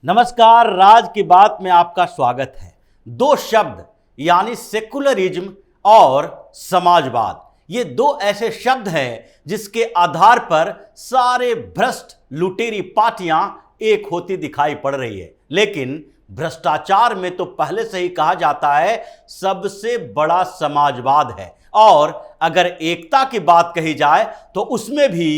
नमस्कार, राज की बात में आपका स्वागत है। दो शब्द यानी सेकुलरिज्म और समाजवाद, ये दो ऐसे शब्द हैं जिसके आधार पर सारे भ्रष्ट लुटेरी पार्टियां एक होती दिखाई पड़ रही है। लेकिन भ्रष्टाचार में तो पहले से ही कहा जाता है सबसे बड़ा समाजवाद है। और अगर एकता की बात कही जाए तो उसमें भी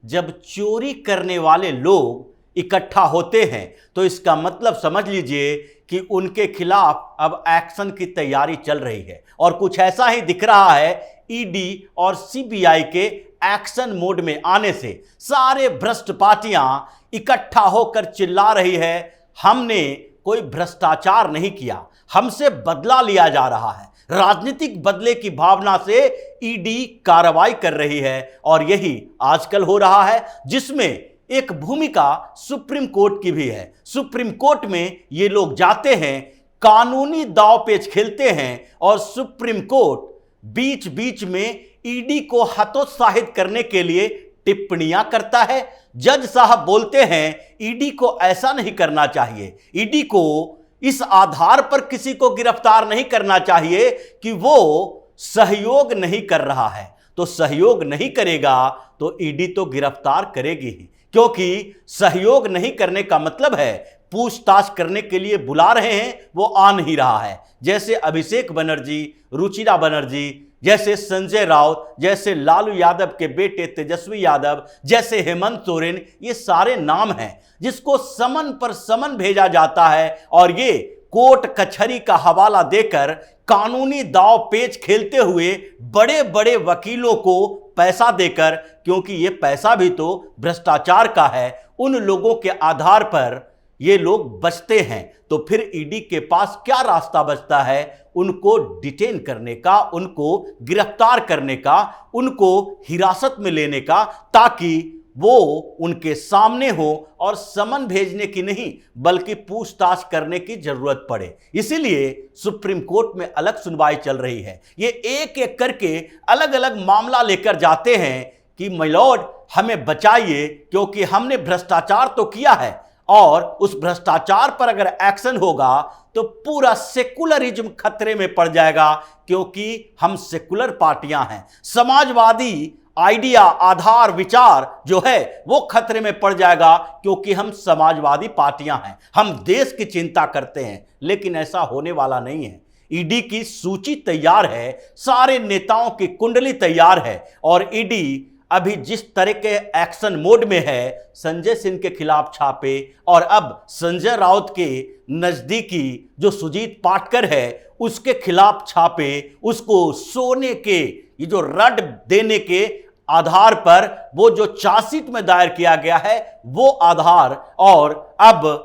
जब चोरी करने वाले लोग इकट्ठा होते हैं तो इसका मतलब समझ लीजिए कि उनके खिलाफ अब एक्शन की तैयारी चल रही है। और कुछ ऐसा ही दिख रहा है, ईडी और सीबीआई के एक्शन मोड में आने से सारे भ्रष्ट पार्टियां इकट्ठा होकर चिल्ला रही है, हमने कोई भ्रष्टाचार नहीं किया, हमसे बदला लिया जा रहा है। राजनीतिक बदले की भावना से ईडी कार्रवाई कर रही है और यही आजकल हो रहा है, जिसमें एक भूमिका सुप्रीम कोर्ट की भी है। सुप्रीम कोर्ट में ये लोग जाते हैं, कानूनी दांव पेच खेलते हैं और सुप्रीम कोर्ट बीच बीच में ईडी को हतोत्साहित करने के लिए टिप्पणियां करता है। जज साहब बोलते हैं ईडी को ऐसा नहीं करना चाहिए, ईडी को इस आधार पर किसी को गिरफ्तार नहीं करना चाहिए कि वो सहयोग नहीं कर रहा है। तो सहयोग नहीं करेगा तो ईडी तो गिरफ्तार करेगी ही, क्योंकि सहयोग नहीं करने का मतलब है पूछताछ करने के लिए बुला रहे हैं, वो आ नहीं रहा है। जैसे अभिषेक बनर्जी, रुचिरा बनर्जी, जैसे संजय राउत, जैसे लालू यादव के बेटे तेजस्वी यादव, जैसे हेमंत सोरेन, ये सारे नाम हैं जिसको समन पर समन भेजा जाता है और ये कोर्ट कचहरी का हवाला देकर कानूनी दांव पेच खेलते हुए बड़े बड़े वकीलों को पैसा देकर, क्योंकि ये पैसा भी तो भ्रष्टाचार का है, उन लोगों के आधार पर ये लोग बचते हैं। तो फिर ईडी के पास क्या रास्ता बचता है? उनको डिटेन करने का, उनको गिरफ्तार करने का, उनको हिरासत में लेने का, ताकि वो उनके सामने हो और समन भेजने की नहीं बल्कि पूछताछ करने की जरूरत पड़े। इसीलिए सुप्रीम कोर्ट में अलग सुनवाई चल रही है। ये एक एक करके अलग अलग मामला लेकर जाते हैं कि माय लॉर्ड हमें बचाइए, क्योंकि हमने भ्रष्टाचार तो किया है और उस भ्रष्टाचार पर अगर एक्शन होगा तो पूरा सेकुलरिज्म खतरे में पड़ जाएगा, क्योंकि हम सेकुलर पार्टियां हैं। समाजवादी आइडिया, आधार, विचार जो है वो खतरे में पड़ जाएगा, क्योंकि हम समाजवादी पार्टियां हैं, हम देश की चिंता करते हैं। लेकिन ऐसा होने वाला नहीं है। ईडी की सूची तैयार है, सारे नेताओं की कुंडली तैयार है और ईडी अभी जिस तरह के एक्शन मोड में है, संजय सिंह के खिलाफ छापे और अब संजय राउत के नजदीकी जो सुजीत पाटकर है उसके खिलाफ छापे, उसको सोने के ये जो रड देने के आधार पर वो जो चार्जशीट में दायर किया गया है वो आधार, और अब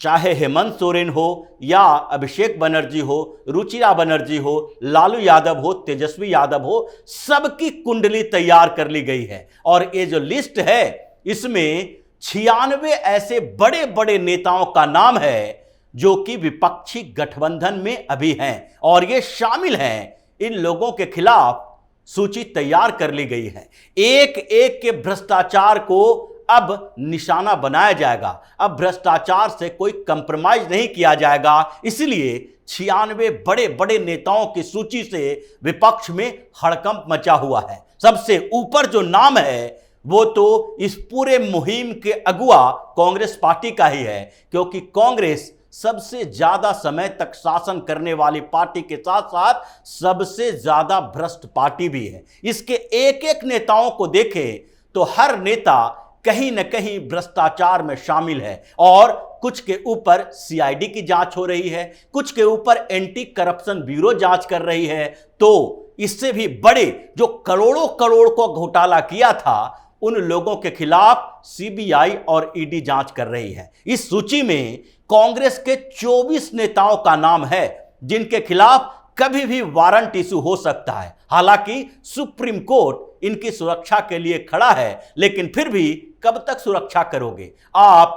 चाहे हेमंत सोरेन हो या अभिषेक बनर्जी हो, रुचिरा बनर्जी हो, लालू यादव हो, तेजस्वी यादव हो, सबकी कुंडली तैयार कर ली गई है। और ये जो लिस्ट है इसमें 96 ऐसे बड़े बड़े नेताओं का नाम है जो कि विपक्षी गठबंधन में अभी हैं और ये शामिल हैं। इन लोगों के खिलाफ सूची तैयार कर ली गई है। एक एक के भ्रष्टाचार को अब निशाना बनाया जाएगा। अब भ्रष्टाचार से कोई कंप्रोमाइज नहीं किया जाएगा। इसलिए 96 बड़े बड़े नेताओं की सूची से विपक्ष में हड़कंप मचा हुआ है। सबसे ऊपर जो नाम है वो तो इस पूरे मुहिम के अगुआ कांग्रेस पार्टी का ही है, क्योंकि कांग्रेस सबसे ज्यादा समय तक शासन करने वाली पार्टी के साथ साथ सबसे ज्यादा भ्रष्ट पार्टी भी है। इसके एक एक नेताओं को देखें तो हर नेता कहीं न कहीं भ्रष्टाचार में शामिल है और कुछ के ऊपर सीआईडी की जांच हो रही है, कुछ के ऊपर एंटी करप्शन ब्यूरो जांच कर रही है। तो इससे भी बड़े जो करोड़ों करोड़ को घोटाला किया था उन लोगों के खिलाफ सीबीआई और ईडी जांच कर रही है। इस सूची में कांग्रेस के 24 नेताओं का नाम है जिनके खिलाफ कभी भी वारंट इशू हो सकता है। हालांकि सुप्रीम कोर्ट इनकी सुरक्षा के लिए खड़ा है, लेकिन फिर भी कब तक सुरक्षा करोगे आप?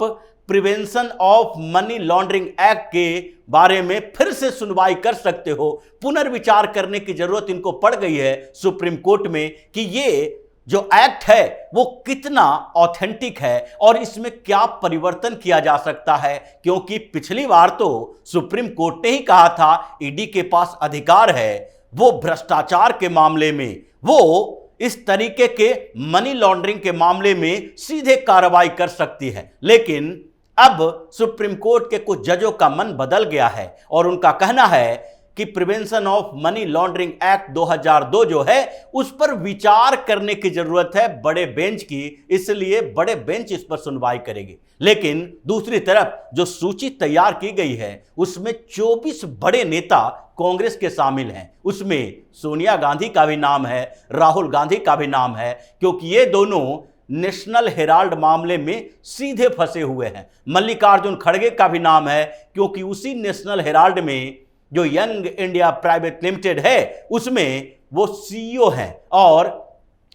Prevention of money laundering act के बारे में फिर से सुनवाई कर सकते हो। पुनर्विचार करने की जरूरत इनको पड़ गई है सुप्रीम कोर्ट में कि ये जो एक्ट है वो कितना ऑथेंटिक है और इसमें क्या परिवर्तन किया जा सकता है, क्योंकि पिछली बार तो सुप्रीम कोर्ट ने ही कहा था ईडी के पास अधिकार है, वो भ्रष्टाचार के मामले में, वो इस तरीके के मनी लॉन्ड्रिंग के मामले में सीधे कार्रवाई कर सकती है। लेकिन अब सुप्रीम कोर्ट के कुछ जजों का मन बदल गया है और उनका कहना है कि prevention of money laundering act 2002 जो है उस पर विचार करने की जरूरत है बड़े बेंच की, इसलिए बड़े बेंच इस पर सुनवाई करेगी। लेकिन दूसरी तरफ जो सूची तैयार की गई है उसमें 24 बड़े नेता कांग्रेस के शामिल हैं। उसमें सोनिया गांधी का भी नाम है, राहुल गांधी का भी नाम है, क्योंकि ये दोनों नेशनल हेराल्ड मामले में सीधे फंसे हुए हैं। मल्लिकार्जुन खड़गे का भी नाम है, क्योंकि उसी नेशनल हेराल्ड में जो यंग इंडिया प्राइवेट लिमिटेड है उसमें वो सीईओ हैं और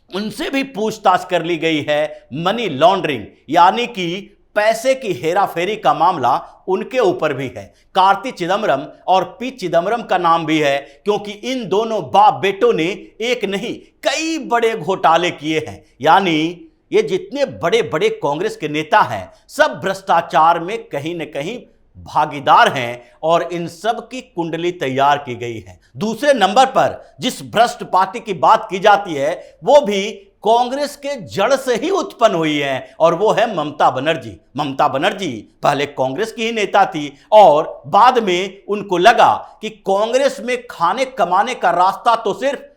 उनसे भी पूछताछ कर ली गई है। मनी लॉन्ड्रिंग यानी कि पैसे की हेराफेरी का मामला उनके ऊपर भी है। कार्ति चिदम्बरम और पी चिदम्बरम का नाम भी है, क्योंकि इन दोनों बाप बेटों ने एक नहीं कई बड़े घोटाले किए हैं। यानी ये जितने बड़े बड़े कांग्रेस के नेता हैं सब भ्रष्टाचार में कहीं न कहीं भागीदार हैं और इन सब की कुंडली तैयार की गई है। दूसरे नंबर पर जिस भ्रष्ट पार्टी की बात की जाती है वो भी कांग्रेस के जड़ से ही उत्पन्न हुई है और वो है ममता बनर्जी। ममता बनर्जी पहले कांग्रेस की ही नेता थी और बाद में उनको लगा कि कांग्रेस में खाने कमाने का रास्ता तो सिर्फ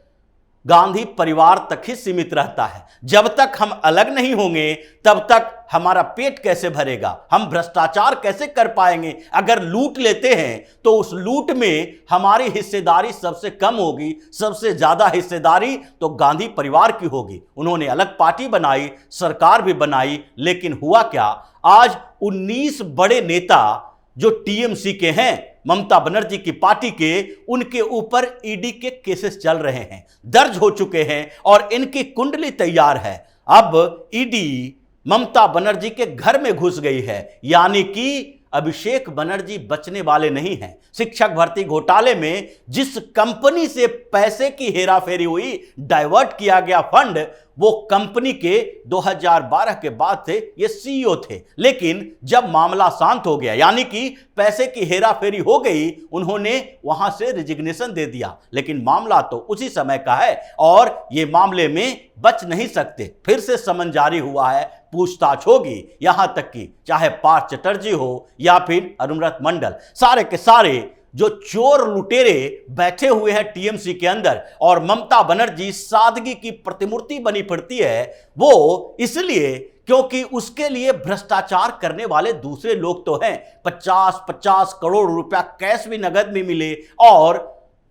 गांधी परिवार तक ही सीमित रहता है। जब तक हम अलग नहीं होंगे तब तक हमारा पेट कैसे भरेगा, हम भ्रष्टाचार कैसे कर पाएंगे। अगर लूट लेते हैं तो उस लूट में हमारी हिस्सेदारी सबसे कम होगी, सबसे ज्यादा हिस्सेदारी तो गांधी परिवार की होगी। उन्होंने अलग पार्टी बनाई, सरकार भी बनाई, लेकिन हुआ क्या, आज 19 बड़े नेता जो टीएमसी के हैं, ममता बनर्जी की पार्टी के, उनके ऊपर ईडी के केसेस चल रहे हैं, दर्ज हो चुके हैं और इनकी कुंडली तैयार है। अब ईडी ममता बनर्जी के घर में घुस गई है, यानी कि अभिषेक बनर्जी बचने वाले नहीं हैं। शिक्षक भर्ती घोटाले में जिस कंपनी से पैसे की हेराफेरी हुई, डाइवर्ट किया गया फंड, वो कंपनी के 2012 के बाद से ये सीईओ थे। लेकिन जब मामला शांत हो गया, यानी कि पैसे की हेराफेरी हो गई, उन्होंने वहां से रिजिग्नेशन दे दिया। लेकिन मामला तो उसी समय का है और ये मामले में बच नहीं सकते। फिर से समन जारी हुआ है, पूछताछ होगी। यहां तक कि चाहे पार्थ चटर्जी हो या फिर अरुणरत मंडल, सारे के सारे जो चोर लुटेरे बैठे हुए हैं टीएमसी के अंदर और ममता बनर्जी सादगी की प्रतिमूर्ति बनी फिरती है, वो इसलिए क्योंकि उसके लिए भ्रष्टाचार करने वाले दूसरे लोग तो हैं। 50-50 करोड़ रुपया कैश भी नगद में मिले और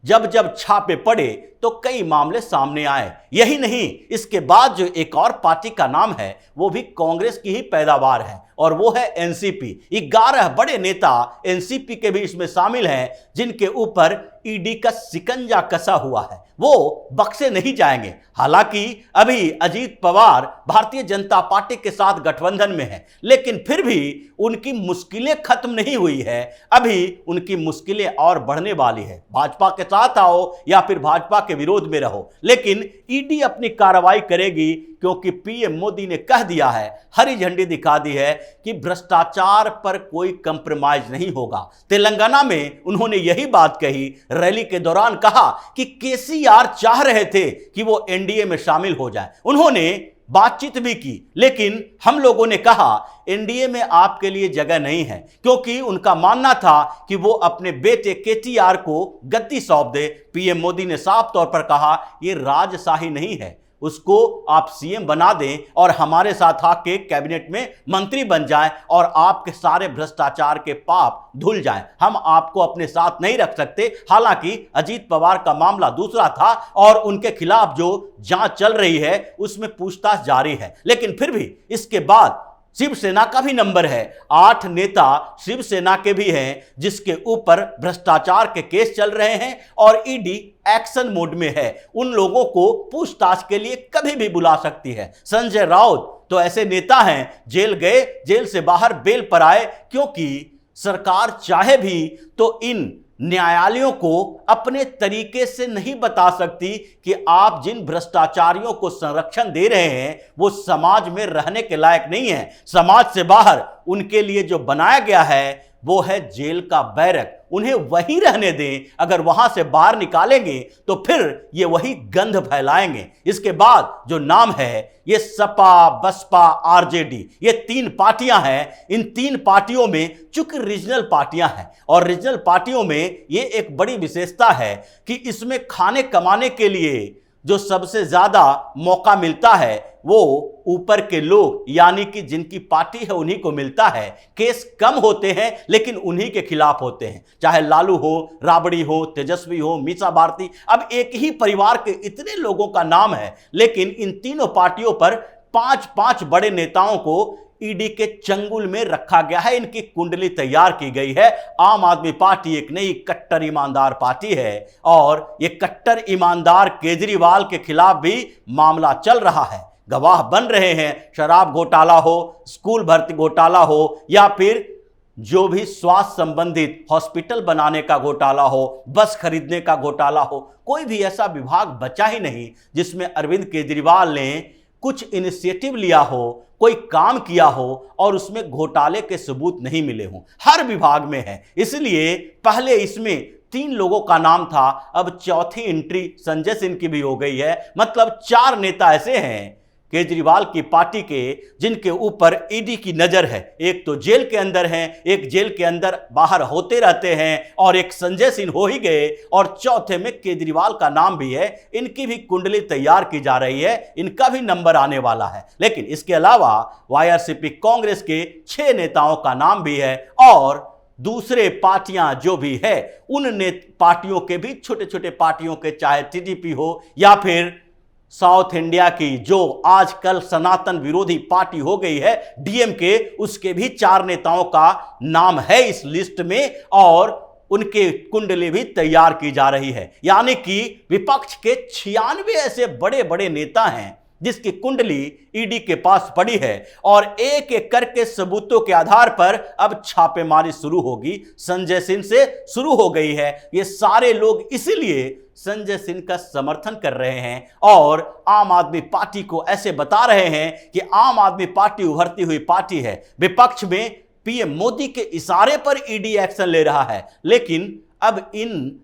जब जब छापे पड़े तो कई मामले सामने आए। यही नहीं, इसके बाद जो एक और पार्टी का नाम है वो भी कांग्रेस की ही पैदावार है और वो है एनसीपी। 11 बड़े नेता एनसीपी के भी इसमें शामिल हैं, जिनके ऊपर ईडी का शिकंजा कसा हुआ है, वो बख्शे नहीं जाएंगे। हालांकि अभी अजीत पवार भारतीय जनता पार्टी के साथ गठबंधन में है, लेकिन फिर भी उनकी मुश्किलें खत्म नहीं हुई है। अभी उनकी मुश्किलें और बढ़ने वाली है। भाजपा के साथ आओ या फिर भाजपा के विरोध में रहो, लेकिन ईडी अपनी कार्रवाई करेगी, क्योंकि पीएम मोदी ने कह दिया है, हरी झंडी दिखा दी है कि भ्रष्टाचार पर कोई कंप्रोमाइज नहीं होगा। तेलंगाना में उन्होंने यही बात कही, रैली के दौरान कहा कि केसीआर चाह रहे थे कि वो एनडीए में शामिल हो जाए। उन्होंने बातचीत भी की, लेकिन हम लोगों ने कहा एनडीए में आपके लिए जगह नहीं है, क्योंकि उनका मानना था कि वो अपने बेटे केटीआर को गद्दी सौंप दे। पीएम मोदी ने साफ तौर पर कहा ये राजशाही नहीं है, उसको आप सीएम बना दें और हमारे साथ आके कैबिनेट में मंत्री बन जाएं और आपके सारे भ्रष्टाचार के पाप धुल जाएं। हम आपको अपने साथ नहीं रख सकते। हालांकि अजीत पवार का मामला दूसरा था और उनके खिलाफ जो जांच चल रही है उसमें पूछताछ जारी है, लेकिन फिर भी इसके बाद शिवसेना का भी नंबर है। 8 नेता शिवसेना के भी हैं जिसके ऊपर भ्रष्टाचार के केस चल रहे हैं और ईडी एक्शन मोड में है। उन लोगों को पूछताछ के लिए कभी भी बुला सकती है। संजय राउत तो ऐसे नेता हैं, जेल गए, जेल से बाहर बेल पर आए, क्योंकि सरकार चाहे भी तो इन न्यायालयों को अपने तरीके से नहीं बता सकती कि आप जिन भ्रष्टाचारियों को संरक्षण दे रहे हैं वो समाज में रहने के लायक नहीं है। समाज से बाहर उनके लिए जो बनाया गया है वो है जेल का बैरक, उन्हें वहीं रहने दें। अगर वहां से बाहर निकालेंगे तो फिर ये वही गंध फैलाएंगे। इसके बाद जो नाम है ये सपा, बसपा, आरजेडी, ये 3 पार्टियां हैं। इन 3 पार्टियों में चूंकि रीजनल पार्टियां हैं और रीजनल पार्टियों में ये एक बड़ी विशेषता है कि इसमें खाने कमाने के लिए जो सबसे ज्यादा मौका मिलता है वो ऊपर के लोग यानी कि जिनकी पार्टी है उन्हीं को मिलता है। केस कम होते हैं लेकिन उन्हीं के खिलाफ होते हैं, चाहे लालू हो, राबड़ी हो, तेजस्वी हो, मीसा भारती। अब एक ही परिवार के इतने लोगों का नाम है लेकिन इन तीनों पार्टियों पर 5-5 बड़े नेताओं को ईडी के चंगुल में रखा गया है। इनकी कुंडली तैयार की गई है। आम आदमी पार्टी एक नई कट्टर ईमानदार पार्टी है और ये कट्टर ईमानदार केजरीवाल के खिलाफ भी मामला चल रहा है। गवाह बन रहे हैं, शराब घोटाला हो, स्कूल भर्ती घोटाला हो या फिर जो भी स्वास्थ्य संबंधित हॉस्पिटल बनाने का घोटाला हो, बस खरीदने का घोटाला हो, कोई भी ऐसा विभाग बचा ही नहीं जिसमें अरविंद केजरीवाल ने कुछ इनिशिएटिव लिया हो, कोई काम किया हो और उसमें घोटाले के सबूत नहीं मिले हों। हर विभाग में है। इसलिए पहले इसमें 3 लोगों का नाम था, अब चौथी एंट्री संजय सिंह की भी हो गई है। मतलब 4 नेता ऐसे हैं केजरीवाल की पार्टी के जिनके ऊपर ईडी की नजर है। एक तो जेल के अंदर हैं, एक जेल के अंदर बाहर होते रहते हैं और एक संजय सिंह हो ही गए और चौथे में केजरीवाल का नाम भी है। इनकी भी कुंडली तैयार की जा रही है, इनका भी नंबर आने वाला है। लेकिन इसके अलावा वाईआरसीपी कांग्रेस के 6 नेताओं का नाम भी है और दूसरे पार्टियां जो भी है उन पार्टियों के भी, छोटे छोटे पार्टियों के, चाहे टीडीपी हो या फिर साउथ इंडिया की जो आजकल सनातन विरोधी पार्टी हो गई है डीएमके, उसके भी 4 नेताओं का नाम है इस लिस्ट में और उनके कुंडली भी तैयार की जा रही है। यानी कि विपक्ष के 96 ऐसे बड़े बड़े नेता हैं जिसकी कुंडली ईडी के पास पड़ी है और एक एक करके सबूतों के आधार पर अब छापेमारी शुरू होगी। संजय सिंह से शुरू हो गई है। ये सारे लोग इसीलिए संजय सिंह का समर्थन कर रहे हैं और आम आदमी पार्टी को ऐसे बता रहे हैं कि आम आदमी पार्टी उभरती हुई पार्टी है। विपक्ष में पीएम मोदी के इशारे पर ईडी एक्शन ले रहा है। लेकिन अब इन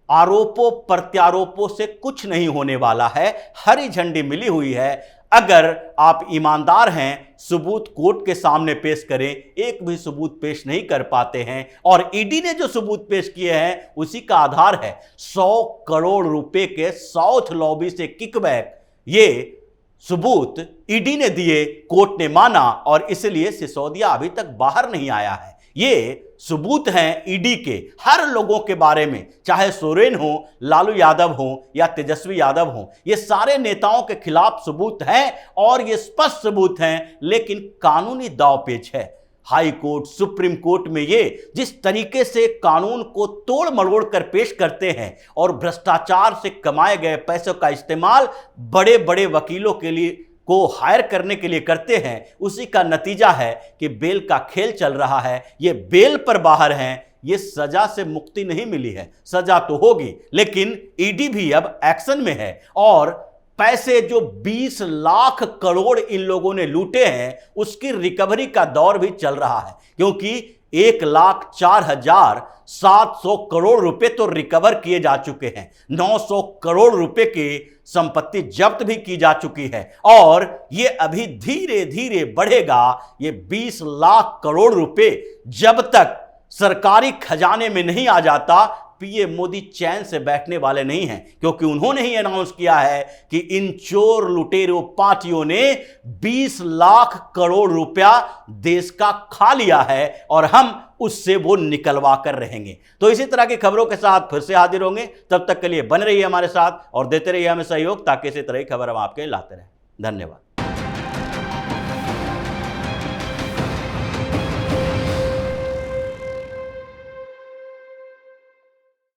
आरोपों प्रत्यारोपों से कुछ नहीं होने वाला है। हरी झंडी मिली हुई है। अगर आप ईमानदार हैं, सबूत कोर्ट के सामने पेश करें, एक भी सबूत पेश नहीं कर पाते हैं और ईडी ने जो सबूत पेश किए हैं उसी का आधार है 100 करोड़ रुपए के साउथ लॉबी से किकबैक। ये सबूत ईडी ने दिए, कोर्ट ने माना और इसलिए सिसोदिया अभी तक बाहर नहीं आया है। ये सबूत हैं ईडी के हर लोगों के बारे में, चाहे सोरेन हो, लालू यादव हो या तेजस्वी यादव हो। ये सारे नेताओं के खिलाफ सबूत हैं और ये स्पष्ट सबूत हैं। लेकिन कानूनी दांवपेच है। हाई कोर्ट, सुप्रीम कोर्ट में ये जिस तरीके से कानून को तोड़ मरोड़ कर पेश करते हैं और भ्रष्टाचार से कमाए गए पैसों का इस्तेमाल बड़े बड़े वकीलों के लिए को हायर करने के लिए करते हैं, उसी का नतीजा है कि बेल का खेल चल रहा है। ये बेल पर बाहर हैं, ये सजा से मुक्ति नहीं मिली है। सजा तो होगी लेकिन ईडी भी अब एक्शन में है और पैसे जो 20 लाख करोड़ इन लोगों ने लूटे हैं उसकी रिकवरी का दौर भी चल रहा है, क्योंकि 1,04,700 करोड़ रुपए तो रिकवर किए जा चुके हैं। 900 करोड़ रुपए की संपत्ति जब्त भी की जा चुकी है और ये अभी धीरे धीरे बढ़ेगा। ये 20 लाख करोड़ रुपए जब तक सरकारी खजाने में नहीं आ जाता, पीएम मोदी चैन से बैठने वाले नहीं हैं, क्योंकि उन्होंने ही अनाउंस किया है कि इन चोर लुटेरों पार्टियों ने 20 लाख करोड़ रुपया देश का खा लिया है और हम उससे वो निकलवा कर रहेंगे। तो इसी तरह की खबरों के साथ फिर से हाजिर होंगे। तब तक के लिए बने रहिए हमारे साथ और देते रहिए हमें सहयोग, ताकि इसी तरह की खबर हम आपके लाते रहें। धन्यवाद।